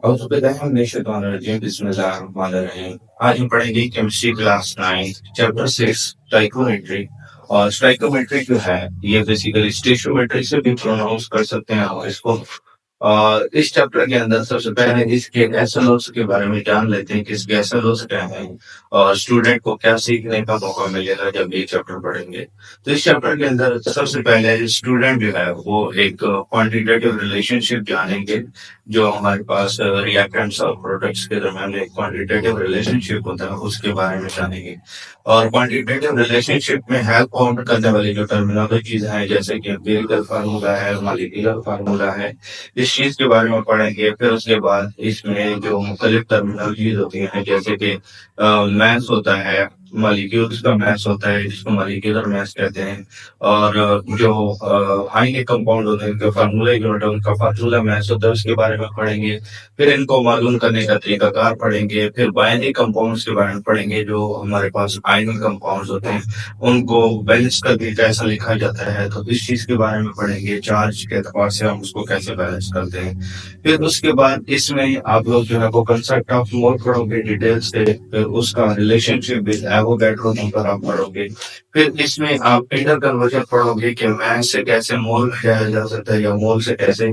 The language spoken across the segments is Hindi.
बिस्मिल्लाहिर्रहमानिर्रहीम। आज हम पढ़ेंगे केमिस्ट्री क्लास 9 चैप्टर 6 स्टाइकोमेट्री। और स्टाइकोमेट्री जो है ये बेसिकली स्टेशियोमेट्री से भी प्रोनाउंस कर सकते हैं हम इसको। और इस चैप्टर के अंदर सबसे पहले इसके एसएलओस के बारे में जान लेते हैं कि इसके एसएलओस क्या है और स्टूडेंट को क्या सीखने का मौका मिलेगा जब ये चैप्टर पढ़ेंगे। तो इस चैप्टर के अंदर सबसे पहले स्टूडेंट जो है वो एक क्वांटिटेटिव रिलेशनशिप जानेंगे। जो हमारे पास रिएक्टेंट्स और प्रोडक्ट्स के दरमियान एक क्वांटिटेटिव रिलेशनशिप होता है उसके बारे में जानेंगे। और क्वांटिटेटिव रिलेशनशिप में हेल्प काउंट करने वाली जो टर्मिनोलॉजीज हैं जैसे कि एम्पिरिकल फार्मूला है, मॉलिक्यूलर फार्मूला है, इस चीज के बारे में पढ़ेंगे। फिर उसके बाद इसमें जो मुख्तलिफ टर्मिनोलॉजीज होती हैं जैसे कि मैथ्स होता है, मॉलिक्यूल्स का मैथ्स होता है जिसको मॉलिक्यूलर मैथ्स कहते हैं। और जो हाई कंपाउंड होते हैं उनके फार्मूले जो होता है उनका फार्मूला मैथ्स होता है उसके बारे में पढ़ेंगे। फिर इनको मालूम करने का तरीकाकार पढ़ेंगे। फिर बाइनरी कंपाउंड्स के बारे में पढ़ेंगे जो हमारे पास आयनिक कंपाउंड्स होते हैं उनको बैलेंस करके कैसा लिखा जाता है तो इस चीज के बारे में पढ़ेंगे। चार्ज के एतबार से हम उसको कैसे बैलेंस करते हैं। फिर उसके बाद इसमें आप लोग जो है वो कंसेप्ट ऑफ मोल पढ़ोगे डिटेल्स से। फिर उसका रिलेशनशिप विद एवोगैड्रो नंबर आप पढ़ोगे। फिर इसमें आप इंटर कन्वर्जन पढ़ोगे कि मैथ्स से कैसे मोल में जाया जा सकता है या मोल से कैसे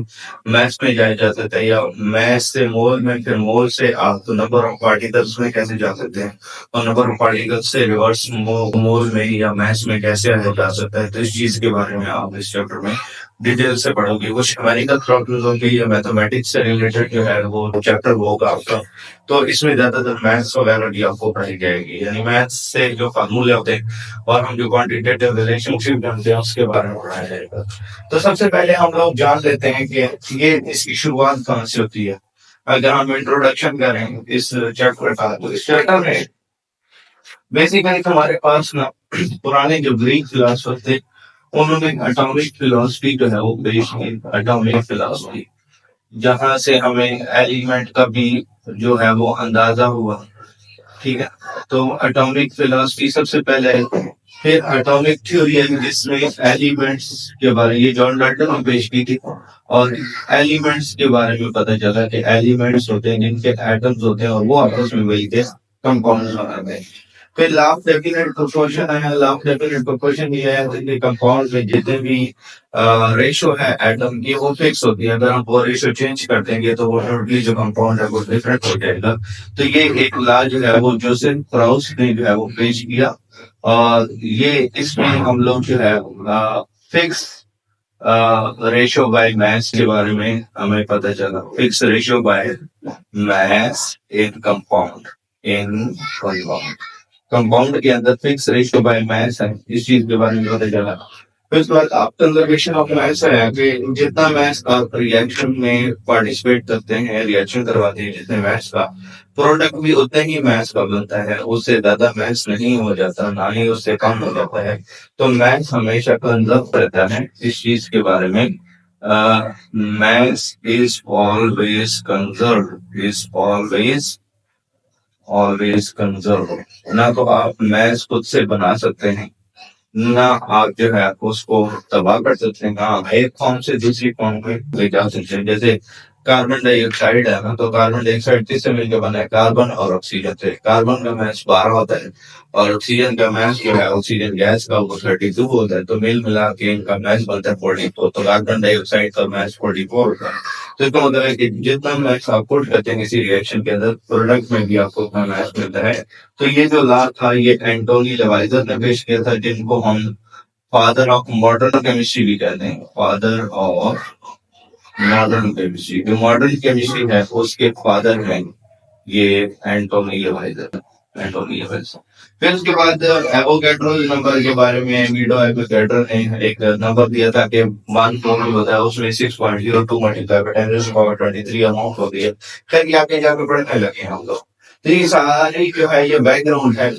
मैथ्स में जाया जा सकता है, या मैथ्स से मोल में, फिर मोल से आप तो नंबर ऑफ पार्टिकल्स में कैसे जा सकते हैं और नंबर ऑफ पार्टिकल्स से रिवर्स मोल में या मैथ्स में कैसे आया जा सकता है। तो इस चीज के बारे में आप इस चैप्टर में डिटेल से पढ़ोगे। कुछ न्यूमेरिकल प्रॉब्लम्स होंगी या मैथमेटिक्स से रिलेटेड जो है वो चैप्टर होगा आपका। तो इसमें ज्यादातर मैथ्स वगैरह की आपको पढ़ाई जाएगी, यानी मैथ्स से जो फार्मूले होते हैं और हम जो क्वांटिटेटिव रिलेशनशिप जानते हैं उसके बारे में पढ़ाया जाएगा। तो सबसे पहले हम लोग जान लेते हैं कि ये इसकी शुरुआत कहाँ से होती है। अगर हम इंट्रोडक्शन करें इस चैप्टर का तो इस चैप्टर में बेसिकली हमारे पास ना पुराने जो ग्रीक फिलोसफर थे उन्होंने एटॉमिक फिलोसफी जो है वो पेश की। एटॉमिक फिलोसफी जहां से हमें एलिमेंट का भी जो है वो अंदाजा हुआ। ठीक है, तो एटॉमिक फिलोसफी सबसे पहले है। फिर एटॉमिक थ्योरी है जिसमें एलिमेंट्स के बारे में ये जॉन डाल्टन ने पेश की थी। और एलिमेंट्स के बारे में पता चला कि एलिमेंट्स होते हैं जिनके एटम्स होते हैं और वो आपस में मिलके कंपाउंड बनाते हैं। फिर लॉ ऑफ डेफिनेट प्रोपोर्शन है। लॉ ऑफ डेफिनेट प्रोपोर्शन ये है कि कंपाउंड में जितने भी रेशो है एटम की वो फिक्स होती है। अगर हम वो रेशो चेंज कर देंगे तो वो टोटली जो कंपाउंड है वो डिफरेंट हो जाएगा। तो ये एक लॉ जो है वो जोसेफ क्राउस ने जो है वो पेश किया। और ये इसमें हम लोग जो है फिक्स रेशो बाय मास के बारे में हमें पता चला। Fix ratio by mass in compound compound के अंदर फिक्स रेशियो बाय मास है, इस चीज के बारे में पता चला। फिर उसके बाद आप कंजर्वेशन ऑफ मास है कि जितना मास आप रिएक्शन में पार्टिसिपेट करते हैं, रिएक्शन करवाते हैं, जितने मास का प्रोडक्ट भी उतने ही मास का बनता है। उससे ज्यादा मास नहीं हो जाता, ना ही उससे कम हो जाता है। तो मास हमेशा कंजर्व रहता है। इस चीज के बारे में mass is always conserve, is always conserve. ना तो आप मैच खुद से बना सकते हैं, ना आप जो है उसको तबाह कर सकते हैं, ना आप एक फॉर्म से दूसरी फॉर्म में ले जा सकते हैं। जैसे कार्बन डाइऑक्साइड है ना, तो कार्बन डाइऑक्साइड किससे मिलकर बना है? कार्बन और ऑक्सीजन से। कार्बन का मैच 12 होता है और ऑक्सीजन का मैच जो है ऑक्सीजन गैस का वो 32 होता है। तो मिल मिला के इनका मैच बनता है 44। तो कार्बन डाइऑक्साइड का मैच 44 होता है। तो इसका मतलब है कि जितना मैच आप पुट करते हैं किसी रिएक्शन के अंदर, प्रोडक्ट में भी आपको उतना मैच मिलता है। तो ये जो लॉ था ये एंटोनी लेवाइजर ने पेश किया था, जिनको हम फादर ऑफ मॉडर्न केमिस्ट्री भी कहते हैं। फादर ऑफ मॉडर्न केमिस्ट्री, जो मॉडर्न केमिस्ट्री है उसके फादर हैं ये एंटोनी लेवाइजर। एंटोनी लेवाइजर। फिर उसके बाद एवोगैड्रो नंबर के बारे में वीडो एवोगैड्रो ने एक नंबर दिया था कि 1 मोल होता है, उसमें 6.02 मल्टीप्लाई बाय 10⁻23 अमाउंट होती है। खैर ये आगे जाकर पढ़ने लगे हम लोग। तो ये सारी जो है ये बैकग्राउंड है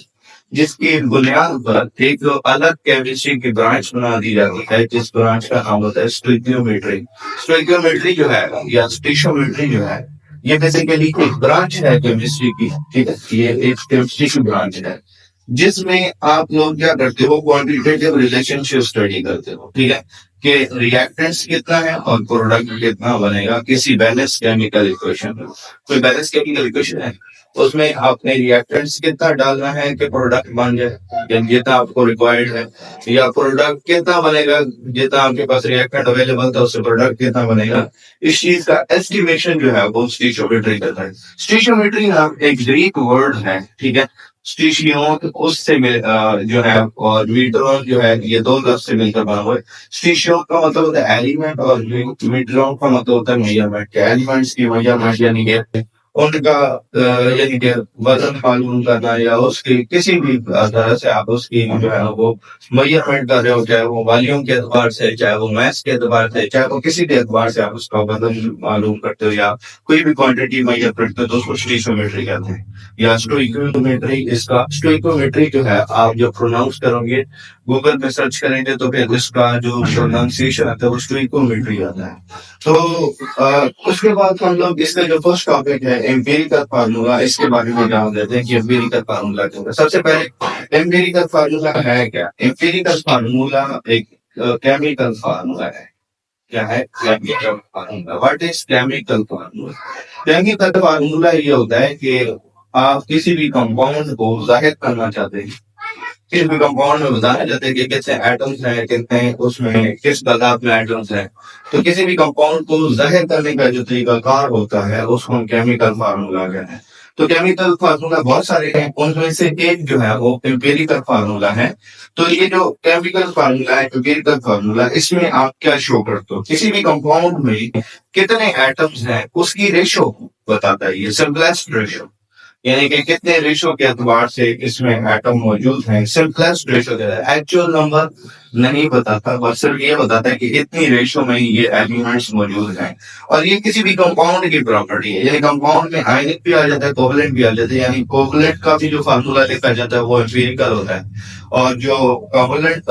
जिसकी बुनियाद पर एक अलग केमिस्ट्री की ब्रांच बना दी जाती है, जिस ब्रांच का नाम होता है स्टोइकियोमेट्री। स्टोइकियोमेट्री जो है या स्टेशियोमेट्री जो है ये बेसिकली एक ब्रांच है केमिस्ट्री की। ठीक है, ये एक केमिस्ट्री की ब्रांच है जिसमें आप लोग क्या करते हो, क्वांटिटेटिव रिलेशनशिप स्टडी करते हो। ठीक है, कि रिएक्टेंट्स कितना है और प्रोडक्ट कितना बनेगा किसी बैलेंस केमिकल इक्वेशन में। कोई बैलेंस केमिकल इक्वेशन है, उसमें आपने रिएक्टेंट्स कितना डालना है कि प्रोडक्ट बन जाए, जितना आपको रिक्वायर्ड है, या प्रोडक्ट कितना बनेगा जितना आपके पास रिएक्टेंट अवेलेबल था उससे प्रोडक्ट कितना बनेगा। इस चीज का एस्टिमेशन जो है वो स्टीशियोमेट्री करता है। स्टीशियोमेट्री नाम एक ग्रीक वर्ड है, ठीक है। स्टीशियो उससे जो है, और मीटरोन जो है, ये दो लफ्ज से मिलकर बना हुआ है। स्टीशियो का मतलब होता है एलिमेंट और मीटरोन का मतलब होता है मेजरमेंट। एलिमेंट्स की मेजरमेंट यानी कि उनका यानी कि वजन मालूम करना, या उसकी किसी भी तरह से आप उसकी जो है वो मेजरमेंट कर रहे हो, चाहे वो वॉल्यूम के एतबार से, चाहे वो मैथ के एतबार से, चाहे वो किसी भी एतबार से आप उसका वजन मालूम करते हो या कोई भी क्वांटिटी मेजर करते हो, तो उसको स्टीशियोमेट्री कहते हैं। या स्टोइकोमेट्री, इसका स्टोइकोमेट्री जो है आप जब प्रोनाउंस करोगे, गूगल पे सर्च करेंगे तो फिर इसका जो प्रोनाउंसिएशन आता है वो स्टोइकोमेट्री आता है। तो उसके बाद हम लोग इसका जो फर्स्ट टॉपिक है एम्पिरिकल फार्मूला, इसके बारे में जान लेते हैं कि एम्पिरिकल फार्मूला क्या है। सबसे पहले एम्पिरिकल फार्मूला है क्या? एम्पिरिकल फार्मूला एक केमिकल फार्मूला है। क्या है chemical formula? What is chemical formula? Chemical formula ये होता है कि आप किसी भी कंपाउंड को जाहिर करना चाहते हैं, किसी भी कंपाउंड में बताना चाहते हैं कि कितने एटम्स हैं, कितने उसमें किस तादाद में एटम्स हैं। तो किसी भी कंपाउंड को जाहिर करने का जो तरीकाकार होता है उसको हम केमिकल फार्मूला कहते हैं। तो केमिकल फार्मूला बहुत सारे हैं, उनमें से एक जो है वो एम्पिरिकल फार्मूला है। तो ये जो केमिकल फार्मूला है, एम्पिरिकल फार्मूला, इसमें आप क्या शो करते हो? किसी भी कंपाउंड में कितने एटम्स हैं उसकी रेशो बताता है, ये सिंपलेस्ट रेशो, यानी कि कितने रेशो के एतबार से इसमें एटम मौजूद हैं। सिंपलेस्ट रेशो कहता है, एक्चुअल नंबर नहीं बताता, बस सिर्फ ये बताता है कि इतनी रेशो में ये एलिमेंट्स मौजूद हैं। और ये किसी भी कंपाउंड की प्रॉपर्टी है, यानी कंपाउंड में आयनिक भी आ जाता है, कोवलेंट भी आ जाता है, यानी कोवलेंट का भी जो फार्मूला लिखा जाता है वो एम्पिरिकल होता है, और जो कोवलेंट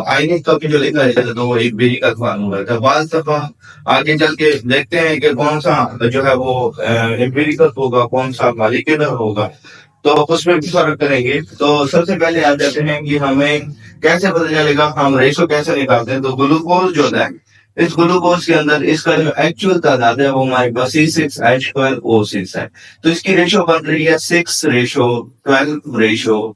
आयनिक का भी जो लिखा जाता है तो वो एम्पिरिकल फार्मूला होता है। बाद दफा आगे चल के देखते हैं कि कौन सा जो है वो एम्पिरिकल होगा, कौन सा मॉलिक्यूलर होगा, तो उसमें भी फर्क करेंगे। तो सबसे पहले आ जाते हैं कि हमें कैसे पता चलेगा, हम रेशो कैसे निकालते हैं। तो ग्लूकोज जो होता है, इस ग्लूकोज के अंदर इसका जो एक्चुअल तादाद है वो हमारे पास C6H12O6 है। तो इसकी रेशो बन रही है 6:12:6।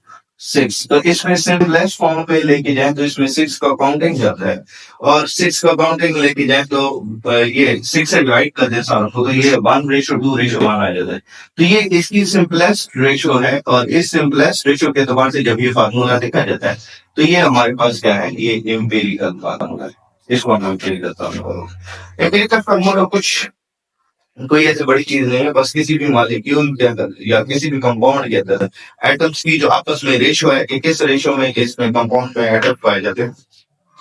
तो इसमें सिंपलेस्ट फॉर्म पे लेके जाए तो इसमें 6 का काउंटिंग जाता है, और 6 का काउंटिंग लेके जाए तो ये 6 से डिवाइड कर दे सारा, तो ये 1:2:1 आ जाता है। तो ये इसकी सिंपलेस्ट रेशो है, और इस सिंपलेस्ट रेशो के एतबार से जब ये फार्मूला देखा जाता है तो ये हमारे पास क्या है, ये एम्पिरिकल फार्मूला है। इसको हम एम्पिरिकल फार्मूला। एम्पिरिकल फार्मूला कुछ कोई ऐसी बड़ी चीज नहीं है, बस किसी भी मॉलिक्यूल के अंदर या किसी भी कंपाउंड के अंदर एटम्स की जो आपस में रेशो है कि किस रेशो में इसमें कंपाउंड में एटम पाए जाते हैं,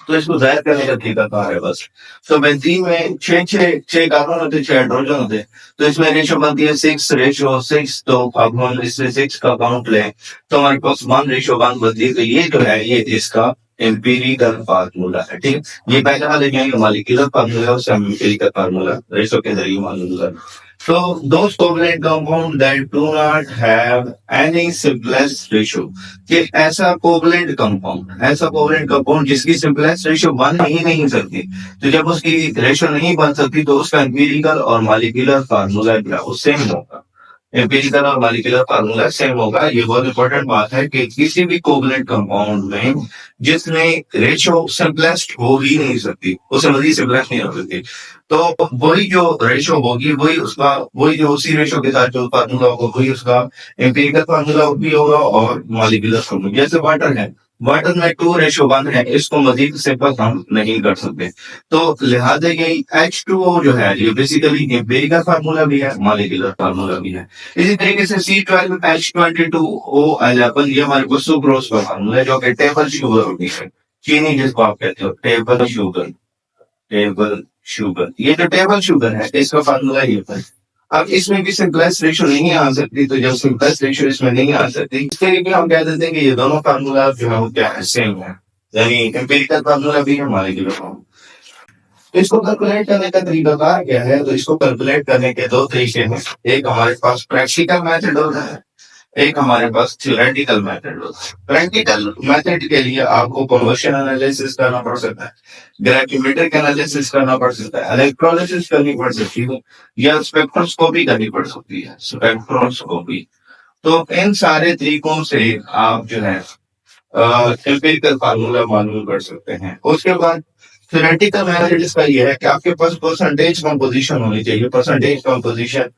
तो इसको जाहिर करने का तरीका कहाँ है बस। तो बेंजीन में छह कार्बन होते हैं, 6 हाइड्रोजन होते हैं, तो इसमें रेशो बनती है 6:6। तो अब हम इससे 6 का काउंट लें तो हमारे पास 1:1 बनती है। तो ये जो है ये इसका एम्पिरिकल फार्मूला है, ठीक है। ये पहले वाले जो मॉलिक्यूलर फार्मूला उससे हम एम्पिरिकल फार्मूला रेशो के जरिए मालूम कर। So those covalent compounds that do not have any simplest ratio, कि ऐसा कोवलेंट कंपाउंड जिसकी सिंपलेस्ट रेशो बन ही नहीं सकती, तो जब उसकी रेशो नहीं बन सकती तो उसका एम्पिरिकल और मॉलिक्यूलर फार्मूला जो सेम होगा। एम्पिरिकल और मॉलिक्यूलर फार्मूला सेम होगा। ये बहुत इंपॉर्टेंट बात है कि किसी भी कोवलेंट कंपाउंड में जिसमें रेशो सिंपलेस्ट हो ही नहीं सकती, उसे मजीद सिंपलेस्ट नहीं हो सकती, तो वही जो रेशो होगी वही जो उसी रेशो के साथ जो फार्मूला होगा वही उसका एम्पिरिकल फार्मूला भी होगा और मॉलिक्यूलर फार्मूला। जैसे वाटर है, वाटर में 2:1 है, इसको मजीद सिंपल हम नहीं कर सकते। तो लिहाजा ये H2O जो है ये बेसिकली एम्पिरिकल फार्मूला भी है, मॉलिक्यूलर फार्मूला भी है। इसी तरीके से C12H22O11 ये हमारे को सुक्रोज का फार्मूला है, जो कि टेबल शुगर होती है, चीनी जिसको आप कहते हो, टेबल शुगर। ये जो टेबल शुगर है इसका फार्मूला ये है। अब इसमें भी सिंपलेस्ट रेशो नहीं आ सकती, तो जब सिंपलेस्ट रेशो इसमें नहीं आ सकती इसके लिए भी हम कह देते हैं कि ये दोनों फार्मूला जो है वो क्या है, सेम है, यानी एम्पिरिकल फार्मूला भी है, मॉलिक्यूलर फार्मूला। तो इसको कैलकुलेट करने का तरीका क्या है? तो इसको कैलकुलेट करने के दो तरीके हैं। एक हमारे पास प्रैक्टिकल मेथड होता है, एक हमारे पास थ्योरेटिकल मेथड होता है। प्रैक्टिकल मेथड के लिए आपको कन्वर्शन एनालिसिस करना पड़ सकता है, ग्राफिमेट्रिक एनालिसिस करना पड़ सकता है, इलेक्ट्रोलिसिस करनी पड़ सकती है, या स्पेक्ट्रोस्कोपी करनी पड़ सकती है, स्पेक्ट्रोस्कोपी। तो इन सारे तरीकों से आप जो है एम्पिरिकल फार्मूला मालूम कर सकते हैं। उसके बाद थ्योरेटिकल एनालिसिस का ये है कि आपके पास परसेंटेज कंपोजिशन होनी चाहिए। परसेंटेज कंपोजिशन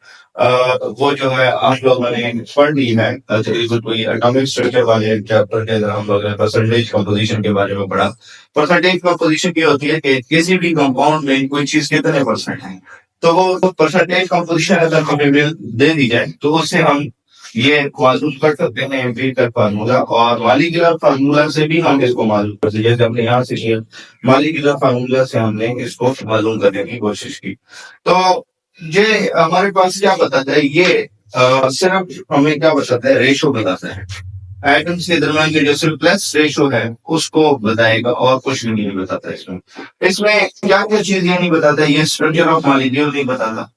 वो जो है आप लोगों ने पढ़ ली है, कोई एटॉमिक स्ट्रक्चर वाले चैप्टर के अंदर हम लोगों ने परसेंटेज कंपोजिशन के बारे में पढ़ा। परसेंटेज कंपोजिशन ये होती है कि किसी भी कंपाउंड में कोई चीज कितने परसेंट है, तो वो परसेंटेज कंपोजिशन अगर हमें दे दी जाए तो उससे हम ये मालूम कर सकते हैं एम्पिरिकल फार्मूला, और मॉलिक्यूलर फार्मूला से भी हम इसको मालूम कर सकते हैं। जैसे हमने यहाँ से किया, मॉलिक्यूलर फार्मूला से हमने इसको मालूम करने की कोशिश की। तो ये हमारे पास क्या बताता है, ये सिर्फ हमें क्या बताता है, रेशो बताता है। एटम्स के दरमियान के जो सिंपलेक्स रेशो है उसको बताएगा, और कुछ भी नहीं बताता इसमें। इसमें क्या क्या चीज ये नहीं बताता, ये स्ट्रक्चर ऑफ मॉलिक्यूल नहीं बताता,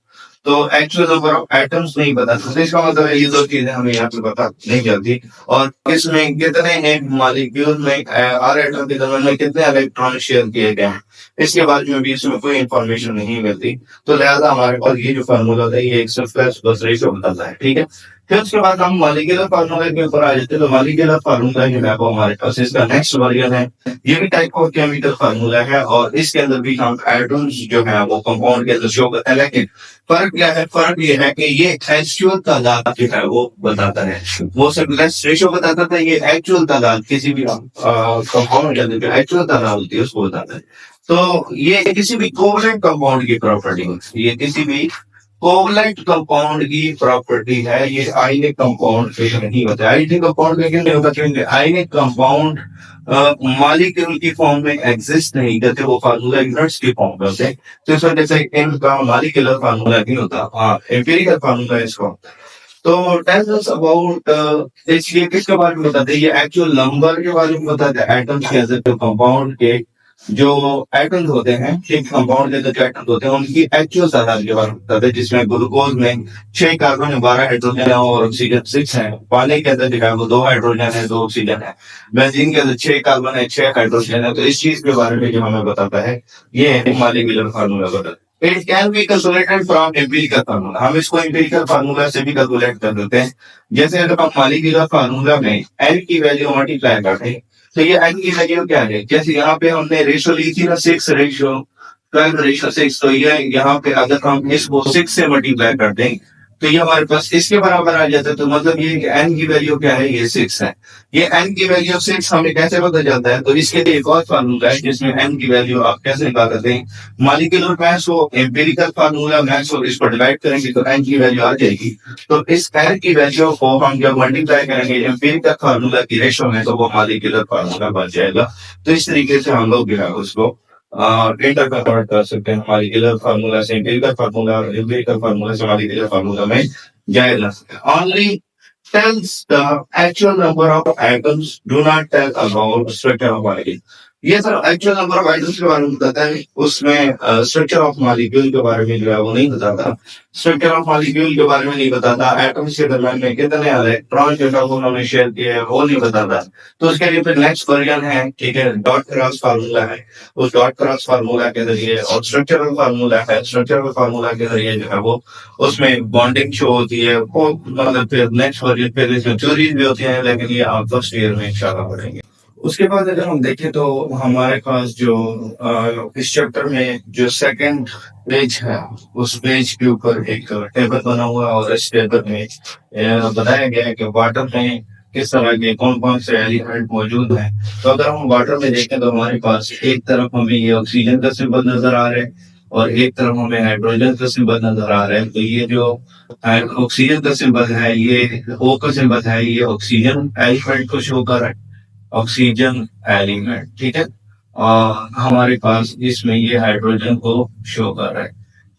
तो एक्चुअल नंबर ऑफ एटम्स नहीं पता, तो इसका मतलब है ये दो चीजें हमें यहाँ पे पता नहीं चलती। और इसमें कितने हैं मॉलिक्यूल में, हर एटम के दरमियान में कितने इलेक्ट्रॉन शेयर किए गए हैं, इसके बारे में भी इसमें कोई इंफॉर्मेशन नहीं मिलती। तो लिहाजा हमारे पास ये जो फार्मूला होता है ये एक सिंपलेक्स बस रेशो बताता है, ठीक है। फिर उसके बाद हम मॉलिक्यूलर फार्मूला के ऊपर आ जाते हैं। तो मॉलिक्यूलर फार्मूला जो है वो हमारे पास इसका नेक्स्ट वर्जन है। ये भी टाइप ऑफ केमिकल फार्मूला है, और इसके अंदर भी हम एटम्स जो है वो कंपाउंड के अंदर शो करते हैं। लेकिन फर्क क्या है, फर्क ये है कि ये एक्चुअल तादाद जो है वो बताता है, वो सिंपलेक्स रेशो बताता था, ये एक्चुअल तादाद किसी भी कंपाउंड के अंदर जो एक्चुअल तादाद होती है उसको बताता है। तो ये किसी भी कोवलेंट कंपाउंड की प्रॉपर्टी है, ये किसी भी कोवलेंट कंपाउंड की प्रॉपर्टी है, ये आयनिक कंपाउंड पे नहीं होता है। आयनिक कंपाउंड में क्यों नहीं होता, क्योंकि आयनिक कंपाउंड मॉलिक्यूल की फॉर्म में एग्जिस्ट नहीं करते, वो फार्मूला यूनिट्स की फॉर्म में होते हैं। तो इस वजह से इनका मॉलिक्यूलर फार्मूला नहीं होता, हाँ एम्पिरिकल फार्मूला इसका होता है। तो टेल अस अबाउट ये किसके बारे में बताते हैं, ये एक्चुअल नंबर के बारे में बताते हैं, एटम्स के कंपाउंड के जो एटम्स होते हैं, एक कंपाउंड के अंदर जो एटम्स होते हैं उनकी एक्चुअल तादाद के बारे में बताते हैं, जिसमें ग्लूकोज में 6 कार्बन है, 12 हाइड्रोजन है और ऑक्सीजन 6 है। पानी के अंदर जो है वो 2 हाइड्रोजन है, 2 ऑक्सीजन है। बेंजीन के अंदर 6 कार्बन है, 6 हाइड्रोजन है। तो इस चीज के बारे में जो हमें बताता है ये मॉलिक्यूलर फार्मूला बताता है। It can be calculated from empirical formula, हम इसको एम्पिरिकल फार्मूला से भी कैलकुलेट कर देते हैं। जैसे अगर हम मॉलिक्यूलर फार्मूला में एन की वैल्यू मल्टीप्लाई करते हैं, तो ये एन की वैल्यू क्या है, जैसे यहाँ पे हमने रेशो ली थी ना 6:12:6, तो ये यहाँ पे अगर हम इसको 6 से मल्टीप्लाई कर दें तो ये हमारे पास इसके बराबर आ जाता है। तो मतलब ये एन की वैल्यू क्या है, ये 6 है। ये एन की वैल्यू 6 हमें कैसे पता चलता है, तो इसके लिए एक और फार्मूला है जिसमें एन की वैल्यू आप कैसे निकाल सकते हैं, मॉलिक्यूलर मास को एम्पिरिकल फार्मूला मास को इस पर डिवाइड करेंगे तो एन की वैल्यू आ जाएगी। तो इस एन की वैल्यू को हम जब मल्टीप्लाई करेंगे एम्पिरिकल फार्मूला की रेशो में तो वो मॉलिक्यूलर फार्मूला बन जाएगा। तो इस तरीके से हम लोग जो है उसको डेटा का कन्वर्ट कर सकते हैं, मॉलिक्यूलर फार्मूला से एम्पिरिकल फार्मूला, और एम्पिरिकल फार्मूला से मॉलिक्यूलर फार्मूला में जाया जा सकता है। Only tells the actual number of atoms, do not tell about structure of molecule। ये sir actual number of items के बारे में बताता है, उसमें स्ट्रक्चर ऑफ मॉलिक्यूल के बारे में जो है वो नहीं बताता। स्ट्रक्चर ऑफ मॉलिक्यूल के बारे में नहीं बताता, एटम्स के दरमियान में कितने इलेक्ट्रॉन जो है वो उन्होंने शेयर किए हैं वो नहीं बताता। तो उसके लिए फिर नेक्स्ट वर्जन है, ठीक है, डॉट क्रॉस फार्मूला है। उस डॉट क्रॉस फार्मूला के जरिए, और स्ट्रक्चरल फार्मूला है, स्ट्रक्चरल फार्मूला के जरिए जो है वो उसमें बॉन्डिंग शो होती है। वो मतलब फिर नेक्स्ट वर्जन फिर इसमें थ्योरीज भी होती है, लेकिन ये आप फर्स्ट ईयर में इंशाल्लाह पढ़ेंगे। उसके बाद अगर हम देखें तो हमारे पास जो इस चैप्टर में जो सेकंड पेज है उस पेज के ऊपर एक टेबल बना हुआ है, और इस टेबल में बताया गया है कि वाटर में किस तरह के कौन कौन से एलिमेंट मौजूद हैं। तो अगर हम वाटर में देखें तो हमारे पास एक तरफ हमें ये ऑक्सीजन का सिंबल नजर आ रहा है, और एक तरफ हमें हाइड्रोजन का सिंबल नजर आ रहा है। तो ये जो ऑक्सीजन का सिंबल है, ये ओ का सिंबल है, ये ऑक्सीजन एलिमेंट को शो कर रहा है, ऑक्सीजन एलिमेंट, ठीक है। और हमारे पास इसमें ये हाइड्रोजन को शो कर रहा है,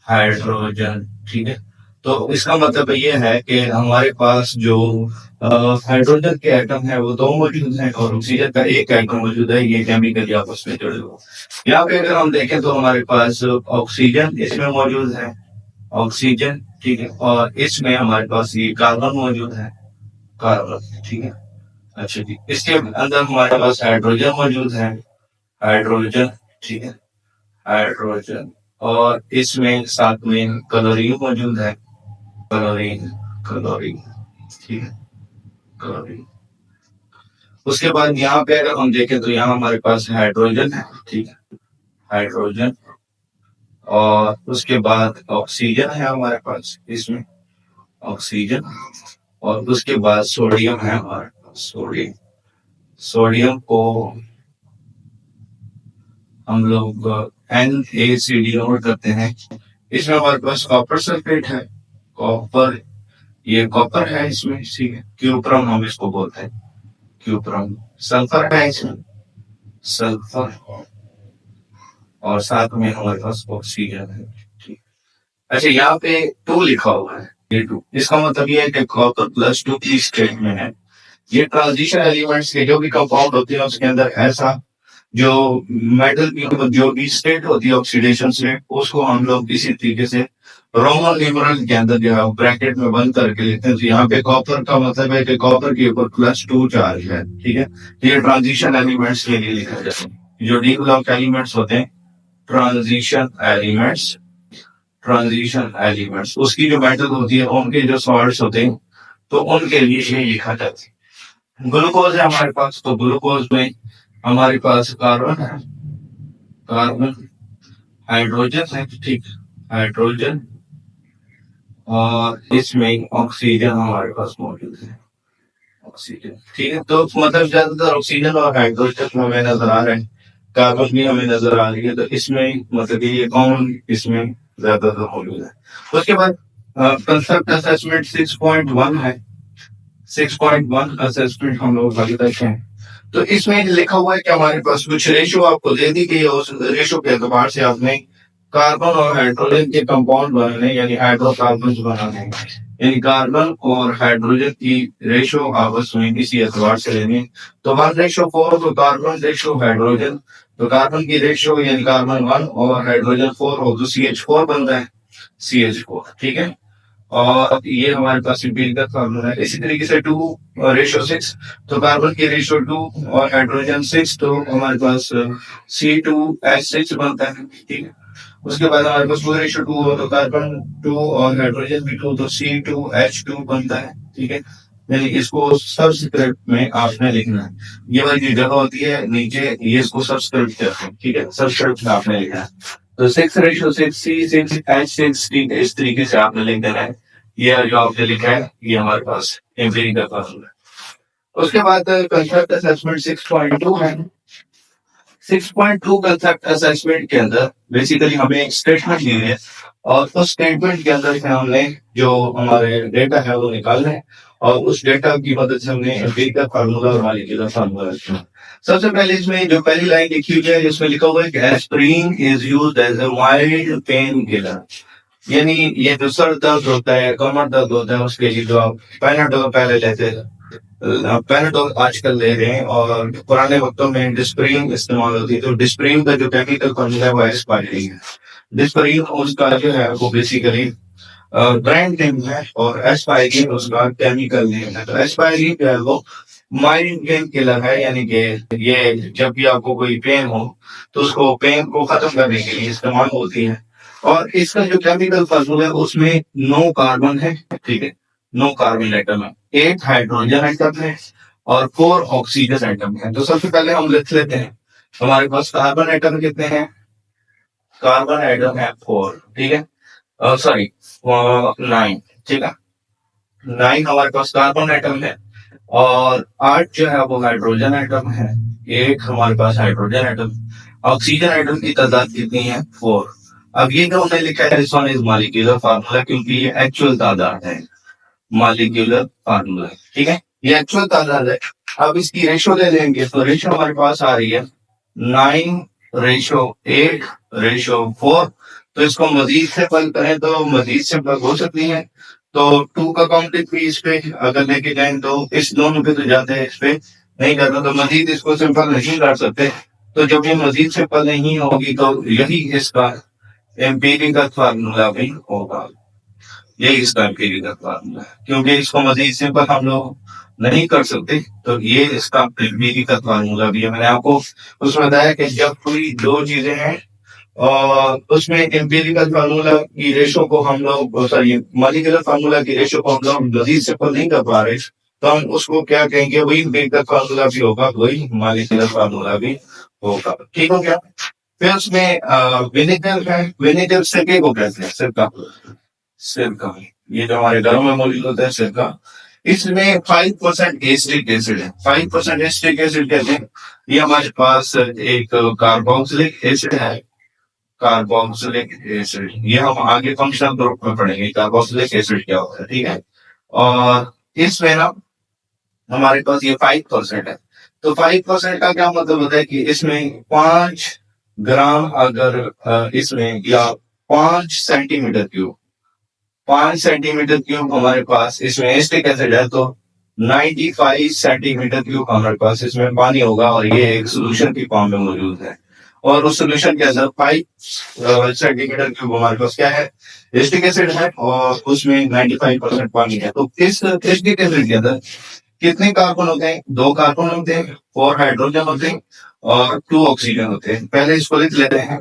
हाइड्रोजन, ठीक है। तो इसका मतलब ये है कि हमारे पास जो हाइड्रोजन के एटम है वो 2 मौजूद हैं, और ऑक्सीजन का एक एटम मौजूद है, ये केमिकली आपस में जुड़े हुए। यहाँ पे अगर हम देखें तो हमारे पास ऑक्सीजन इसमें मौजूद है, ऑक्सीजन, ठीक है, और इसमें हमारे पास ये कार्बन मौजूद है, कार्बन, ठीक है। अच्छा जी, इसके अंदर हमारे पास हाइड्रोजन मौजूद है, हाइड्रोजन, ठीक है, हाइड्रोजन। और इसमें साथ में क्लोरीन मौजूद है, क्लोरीन, क्लोरीन, ठीक है, क्लोरीन। उसके बाद यहाँ पे अगर हम देखें तो यहाँ हमारे पास हाइड्रोजन है, ठीक है, हाइड्रोजन। और उसके बाद ऑक्सीजन है हमारे पास इसमें, ऑक्सीजन। और उसके बाद सोडियम है हमारे पास, सोडियम। सोडियम को हम लोग NaCl नोट करते हैं। इसमें हमारे पास कॉपर सल्फेट है, कॉपर, ये कॉपर है इसमें, ठीक है, क्यूप्रम हम इसको बोलते हैं, क्यूप्रम। सल्फर है इसमें, सल्फर। और साथ में हमारे पास ऑक्सीजन है, ठीक। अच्छा, यहाँ पे 2 लिखा हुआ है, ये 2, इसका मतलब ये है कि कॉपर +2 की स्टेट में है। ये ट्रांजिशन एलिमेंट्स के जो भी कंपाउंड होते हैं उसके अंदर ऐसा जो मेटल की जो भी स्टेट होती है ऑक्सीडेशन स्टेट, उसको हम लोग इसी तरीके से रोमन न्यूमरल के अंदर जो है ब्रैकेट में बंद करके लिखते हैं। तो यहाँ पे कॉपर का मतलब है कि कॉपर के ऊपर +2 चार्ज है, ठीक है। ये ट्रांजिशन एलिमेंट्स के लिए लिखा जाता है। जो डी ब्लॉक एलिमेंट्स होते हैं, ट्रांजिशन एलिमेंट्स, ट्रांजिशन एलिमेंट्स, उसकी जो मेटल होती है उनके जो सॉल्ट्स होते हैं तो उनके लिए ये लिखा जाता है। ग्लूकोज है हमारे पास, तो ग्लूकोज में हमारे पास कार्बन है, कार्बन, हाइड्रोजन है, ठीक, हाइड्रोजन। और इसमें ऑक्सीजन हमारे पास मौजूद है, ऑक्सीजन, ठीक है। तो मतलब ज्यादातर ऑक्सीजन और हाइड्रोजन हमें नजर आ रहे हैं, कार्बन भी हमें नजर आ रही है। तो इसमें मतलब ये कौन इसमें ज्यादातर मौजूद है। उसके बाद कंसेप्ट असेसमेंट 6.1 है, 6.1 असेसमेंट हम लोग आगे देखते हैं। तो इसमें लिखा हुआ है कि हमारे पास कुछ रेशो आपको दे दी गई है, उस रेशो के एतबार से आपने कार्बन और हाइड्रोजन के कंपाउंड बनाने यानी हाइड्रोकार्बन बनाने हैं। यानी कार्बन और हाइड्रोजन की रेशो आपस में इसी एतबार से लेनी है। तो 1:4 तो कार्बन रेशो हाइड्रोजन, तो कार्बन की रेशो यानी कार्बन 1 और हाइड्रोजन 4 हो तो CH4 बनता है, CH4, ठीक है। और ये हमारे पास एम्पिरिकल का फार्मूला है। इसी तरीके से 2:6, तो कार्बन की रेशियो 2 और हाइड्रोजन 6, तो हमारे पास C2H6 बनता है, ठीक है। उसके बाद हमारे पास 2:2 हो तो कार्बन 2 और हाइड्रोजन भी 2, तो C2H2 बनता है, ठीक है। यानी इसको सबस्क्रिप्ट में आपने लिखना है। ये वाली जो जगह होती है नीचे, ये इसको सबस्क्रिप्ट कहते हैं, ठीक है, सबस्क्रिप्ट में आपने लिखना है। तो 6:6, C6H6, इस तरीके से आपने लिख देना है। ये जो आपने लिखा है ये हमारे पास एम्पिरिकल फार्मूला है। उसके बाद कंसेप्ट असेसमेंट 6.2 है। 6.2 कंसेप्ट असेसमेंट के अंदर बेसिकली हमें एक स्टेटमेंट दी है और उस स्टेटमेंट के अंदर से हमने जो हमारे डेटा है वो निकालना है और उस डेटा की मदद से हमने एम्पिरिकल फार्मूला और मॉलिक्यूलर फार्मूला लिखना है। सबसे पहले इसमें जो पहली लाइन लिखी हुई है इसमें लिखा हुआ है कि aspirin is used as a mild pain killer. यानी ये जो सर दर्द होता है, कमर दर्द होता है, उसके लिए जो आप पैनाडोल पहले लेते थे, पैनाडोल आजकल ले रहे हैं। और पुराने वक्तों में डिस्प्रिन इस्तेमाल होती है, तो डिस्प्रिन का जो केमिकल फॉर्मूला है वो एस्पाइरिन है। डिस्प्रिन उसका जो है वो बेसिकली ब्रांड नेम है और एस्पाइरिन उसका केमिकल नेम है। तो एस्पाइरिन जो है वो माइल्ड पेन किलर है, यानी कि ये जब भी आपको कोई पेन हो तो उसको पेन को खत्म करने के लिए इस्तेमाल होती है। और इसका जो केमिकल फार्मूला है उसमें 9 कार्बन है, ठीक है, 9 कार्बन एटम है, 8 हाइड्रोजन एटम है और 4 ऑक्सीजन एटम है। तो सबसे पहले हम लिख लेते हैं हमारे पास कार्बन एटम कितने हैं। कार्बन एटम है 4, ठीक है, सॉरी 9, ठीक है, 9 हमारे पास कार्बन एटम है और 8 जो है वो हाइड्रोजन एटम है, 1 हमारे पास हाइड्रोजन एटम। ऑक्सीजन एटम की तादाद कितनी है, 4। अब ये जो हमने लिखा है इस वन इज मॉलिक्यूलर फार्मूला, क्योंकि ये एक्चुअल तादाद है, मॉलिक्यूलर फार्मूला, ठीक है, ये एक्चुअल तादाद है। अब इसकी रेशो ले लेंगे तो रेशो हमारे पास आ रही है 9:8:4। तो इसको मजीद से पल करें तो मजीद से पल हो सकती है। तो 2 का काउंटिंग भी इस पे अगर लेके जाए तो इस दोनों पे तो जाते हैं, इस पे नहीं जाता, तो मजीद इसको सिंपल नहीं कर सकते। तो जब ये मजीद सिंपल नहीं होगी तो यही इसका एम्पिरिकल फार्मूला भी होगा, यही इसका एम्पिरिकल फार्मूला है। क्योंकि इसको मजीद सिंपल हम लोग नहीं कर सकते, तो ये इसका एम्पिरिकल फार्मूला भी है। मैंने आपको उसमें बताया कि जब कोई दो चीजें हैं और उसमें एम्पिरिकल फार्मूला की रेशो को हम लोग, सॉरी, मॉलिक्यूलर फार्मूला की रेशो को हम लोग मजीद सिंपल नहीं कर पा रहे, तो हम उसको क्या कहेंगे, वही एम्पिरिकल फार्मूला भी होगा, वही मॉलिक्यूलर फार्मूला भी होगा। ठीक हो गया। फिर उसमें विनेगर है, विनेगर सिरके को कहते हैं, सिरका, सिरका, ये जो हमारे घरों में मौजूद होता है सिरका, इसमें 5% एसिटिक एसिड है। 5% एसिटिक एसिड कहते हैं, ये हमारे पास एक कार्बोक्सिलिक एसिड है, कार्बोक्सिलिक एसिड, ये हम आगे फंक्शनल ग्रुप में पढ़ेंगे कार्बोक्सिलिक एसिड क्या होता है। ठीक है, और इसमें ना हमारे पास ये 5% है। तो 5% का क्या मतलब होता है कि इसमें 5 ग्राम अगर इसमें, या 5 सेंटीमीटर क्यूब, 5 सेंटीमीटर क्यूब हमारे पास इसमें एसिटिक एसिड है, तो 95 सेंटीमीटर क्यूब हमारे पास इसमें पानी होगा, और ये एक सोल्यूशन की फॉर्म में मौजूद है। और उस सोल्यूशन के अंदर 5 सेंटीमीटर क्यूब हमारे पास क्या है, एसिटिक एसिड है, और उसमें 95% पानी है। तो इस एसिटिक एसिड के अंदर कितने कार्बन होते हैं, 2 कार्बन होते हैं, 4 हाइड्रोजन होते हैं, और 2 ऑक्सीजन होते हैं। पहले इसको लिख लेते हैं।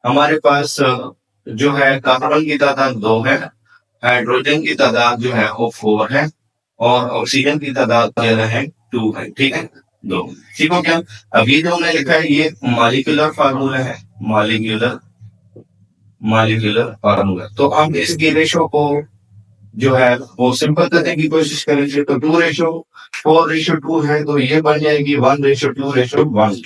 हमारे पास जो है कार्बन की तादाद 2 है, हाइड्रोजन की तादाद जो है वो 4 है, और ऑक्सीजन की तादाद जो है 2 है। ठीक है, 2। ठीक हो क्या। अब ये जो हमने लिखा है ये मॉलिक्यूलर फार्मूला है, मॉलिक्यूलर मॉलिक्यूलर फार्मूला। तो हम इसकी रेशो को जो है वो सिंपल करने की कोशिश करेंगे, तो 2:4:2 है, तो ये बन जाएगी 1:2:1।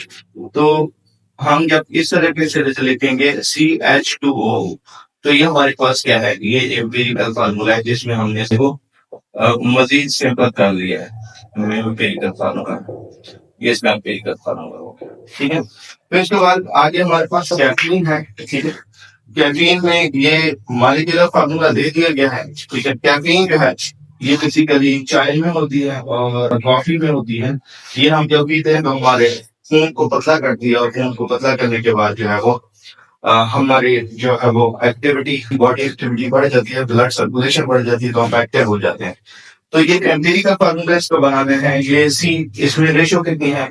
तो हम जब इस तरीके से लिखेंगे CH2O, तो ये हमारे पास क्या है, ये एम्पिरिकल फार्मूला है, जिसमें हमने इसको मजीद सिंपल कर लिया है। एम्पिरिकल फार्मूला, ये इसका एम्पिरिकल फार्मूला हो गया। ठीक है, फिर इसके बाद आगे हमारे पास कैफीन है। ठीक है, कैफीन में ये मॉलिक्यूलर फार्मूला दे दिया गया है। ठीक है, कैफीन जो है ये बेसिकली चाय में होती है और कॉफी में होती है। ये हम जब पीते हैं तो हमारे खून को पतला करती है, और खून को पतला करने के बाद जो है वो हमारी जो है वो एक्टिविटी, बॉडी एक्टिविटी बढ़ जाती है, ब्लड सर्कुलेशन बढ़ जाती है, तो हम एक्टिव हो जाते हैं। तो ये एम्पिरिकल फार्मूला इसको बनाने हैं। ये सी, इसमें रेशो कितनी है,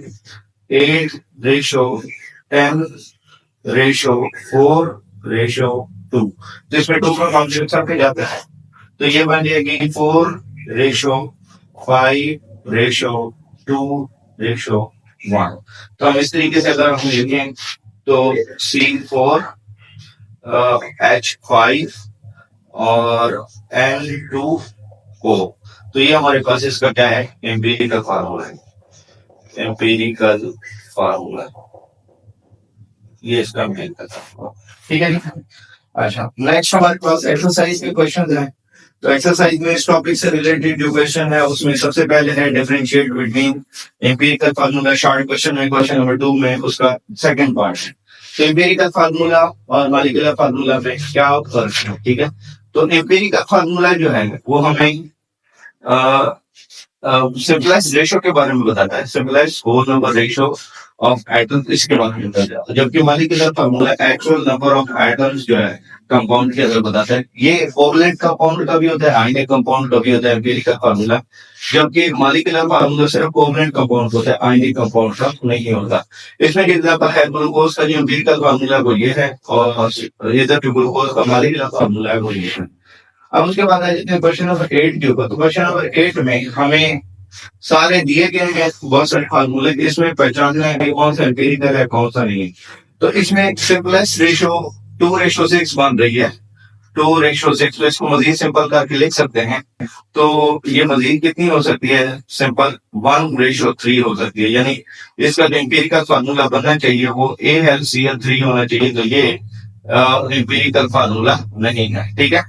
8:10:4:2। तो इसमें 2 का फंक्शन सबके जाता है, तो ये बन जाएगी 4:5:2:1। तो हम इस तरीके से अगर हम लिखें तो C4H5 और N2O, तो ये हमारे पास इसका क्या है, एम्पिरिकल फार्मूला है, एम्पिरिकल फार्मूला, ये इसका एम्पिरिकल फार्मूला। ठीक है जी। अच्छा, नेक्स्ट हमारे पास एक्सरसाइज के क्वेश्चन हैं। तो एक्सरसाइज में इस टॉपिक से रिलेटेड जो क्वेश्चन है उसमें सबसे पहले है differentiate between empirical formula. Short question में क्वेश्चन नंबर 2 में उसका सेकंड पार्ट है। तो एम्पिरिकल फार्मूला और मॉलिक्यूलर फार्मूला में क्या फर्क है। ठीक है, तो एम्पिरिकल फार्मूला जो है वो हमें सिंपलेस्ट रेशो के बारे में बताता है, simplest whole number ratio of atoms, इसके बारे में बताता है। जबकि molecular formula actual number of atoms जो है कंपाउंड के अंदर बताता है। ये कोवलेंट कंपाउंड का भी होता है, आयनिक कंपाउंड का भी होता है एम्पिरिकल फार्मूला, जबकि मॉलिक्यूलर फार्मूला सिर्फ कोवलेंट कंपाउंड होता है, आयनिक कंपाउंड का नहीं होता। इसमें एग्जांपल है ग्लूकोज का, जो एम्पिरिकल फार्मूला वो ये है, और इधर जो ग्लूकोज का मॉलिक्यूलर फार्मूला है वो ये है। अब उसके बाद आ जाते हैं क्वेश्चन नंबर 8 के ऊपर। तो क्वेश्चन नंबर 8 में हमें सारे दिए गए हैं बहुत सारे फार्मूले, इसमें पहचानना है कौन सा एम्पिरिकल है कौन सा नहीं है। तो इसमें सिंपलेस्ट रेशो 2:6 बन रही है, 2:6। तो इसको मजीद सिंपल करके लिख सकते हैं। तो ये मजीद कितनी हो सकती है, सिंपल 1:3 हो सकती है। यानी इसका जो एम्पिरिकल फार्मूला बनना चाहिए वो AlCl3 होना चाहिए। तो ये एम्पिरिकल फार्मूला नहीं है। ठीक है,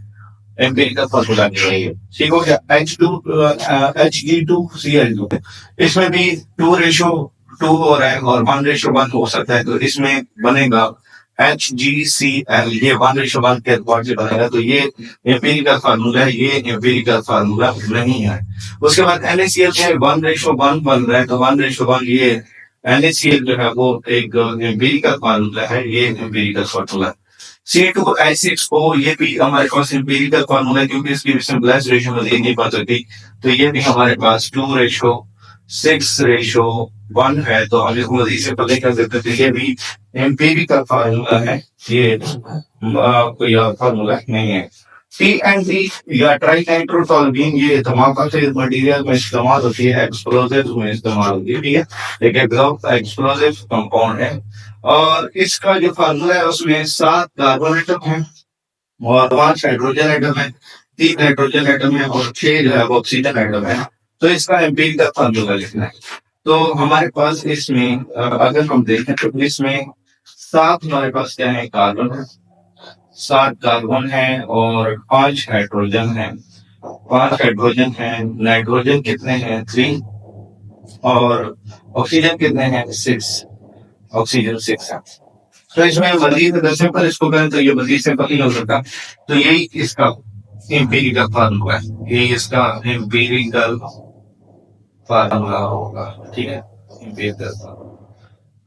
एम्पिरिकल फार्मूला नहीं है। ठीक हो गया। Hg2Cl2, इसमें भी 2:2 हो रहा है और 1:1 हो सकता है। तो इसमें बनेगा HgCl, ये 1:1 के अकॉर्ड से बनेगा। तो ये एम्पिरिकल फार्मूला है, ये एम्पिरिकल फार्मूला नहीं है। उसके बाद NaCl में 1:1 बन रहा है, तो 1:1 ये NaCl जो है वो एक एम्पिरिकल फार्मूला है, ये एम्पिरिकल फार्मूला। C2H6O ये भी हमारे पास एम्पिरिकल फार्मूला है, क्योंकि इसकी सिंपलेस्ट रेशियो में नहीं पा सकती, तो ये भी हमारे पास 2:6:1 है। तो हम इसको मजीद से पता कर देते थे, ये भी एम्पिरिकल फार्मूला है, ये कोई और फार्मूला नहीं है। TNT या ट्राई नाइट्रोटोलुएन ये धमाका से मटेरियल में इस्तेमाल होती है, एक्सप्लोजिव में इस्तेमाल होती है, ठीक है। एक एक्सप्लोजिव कंपाउंड है, और इसका जो फार्मूला है उसमें 7 कार्बन एटम है और 5 हाइड्रोजन एटम है, 3 नाइट्रोजन एटम है और 6 जो है वो ऑक्सीजन एटम है। तो इसका एम्पिरिकल फार्मूला लिखना है। तो हमारे पास इसमें अगर हम देखें तो इसमें 7 हमारे पास क्या है, कार्बन है, 7 कार्बन है और 5 हाइड्रोजन है, 5 हाइड्रोजन है। नाइट्रोजन कितने हैं, 3, और ऑक्सीजन कितने हैं, 6, ऑक्सीजन 6 है। तो इसमें मजीद अगर सिंपल इसको करें तो ये मजीद सिंपल नहीं हो सकता। तो यही इसका एम्पिरिकल फार्मूला है, यही इसका एम्पिरिकल फार्मूला होगा, ठीक है। एम्पिरिकल फार्मूला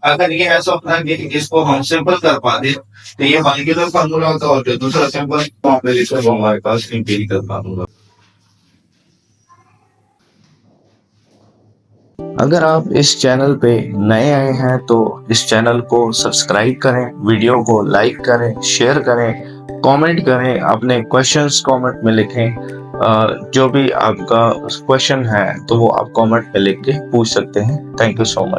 अगर ये ऐसा होता है कि इसको हम सिंपल कर पाते तो ये मॉलिक्यूलर फार्मूला होता, और जो दूसरा सिंपल फॉर्मूला वो हमारे पास एम्पिरिकल फार्मूला। अगर आप इस चैनल पे नए आए हैं तो इस चैनल को सब्सक्राइब करें, वीडियो को लाइक करें, शेयर करें, कमेंट करें, अपने क्वेश्चंस कमेंट में लिखें। जो भी आपका क्वेश्चन है तो वो आप कमेंट में लिख के पूछ सकते हैं। Thank you so much.